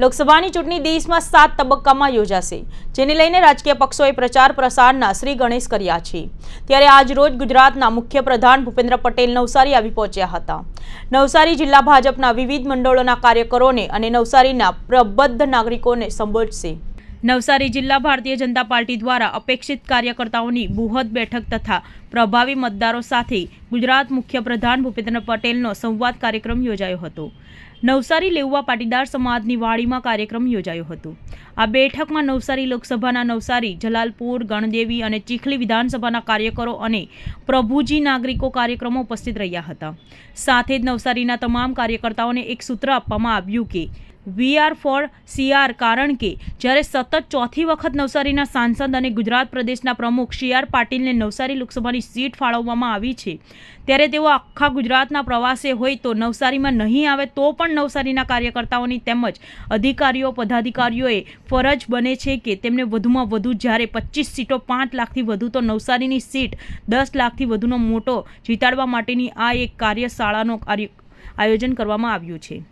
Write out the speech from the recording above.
લોકસભાની ચૂંટણી દેશમાં 7 તબક્કામાં યોજાશે, જેને લઈને રાજકીય પક્ષોએ પ્રચાર પ્રસારના શ્રી ગણેશ કર્યા છે। ત્યારે આજ રોજ ગુજરાતના મુખ્યપ્રધાન ભૂપેન્દ્ર પટેલ નવસારી આવી પહોંચ્યા હતા। નવસારી જિલ્લા ભાજપના વિવિધ મંડળોના કાર્યકરોને અને નવસારીના પ્રબુદ્ધ નાગરિકોને સંબોધશે। નવસારી જિલ્લા ભારતીય જનતા પાર્ટી દ્વારા અપેક્ષિત કાર્યકર્તાઓની બૃહદ બેઠક તથા પ્રભાવી મતદારો સાથે ગુજરાત મુખ્યપ્રધાન ભૂપેન્દ્ર પટેલનો સંવાદ કાર્યક્રમ યોજાયો હતો। નવસારી લેઉવા પાટીદાર સમાજની વાડીમાં કાર્યક્રમ યોજાયો હતો। આ બેઠકમાં નવસારી લોકસભાના નવસારી, જલાલપુર, ગણદેવી અને ચીખલી વિધાનસભાના કાર્યકરો અને પ્રભુજી નાગરિકો કાર્યક્રમો ઉપસ્થિત રહ્યા હતા। સાથે જ નવસારીના તમામ કાર્યકર્તાઓને એક સૂત્ર આપવામાં આવ્યું કે વી આર ફોર સીઆર, કારણ કે જ્યારે સતત ચોથી વખત નવસારીના સાંસદ અને ગુજરાત પ્રદેશના પ્રમુખ CR પાટીલને નવસારી લોકસભાની સીટ ફાળવવામાં આવી છે, ત્યારે તેઓ આખા ગુજરાતના પ્રવાસે હોય તો નવસારીમાં નહીં આવે તો પણ નવસારીના કાર્યકર્તાઓની તેમજ અધિકારીઓ પદાધિકારીઓએ ફરજ બને છે કે તેમને વધુમાં વધુ જ્યારે 25 સીટો 5 લાખથી વધુ તો નવસારીની સીટ 10 લાખથી વધુનો મોટો જીતાડવા માટેની આ એક કાર્યશાળાનું આયોજન કરવામાં આવ્યું છે।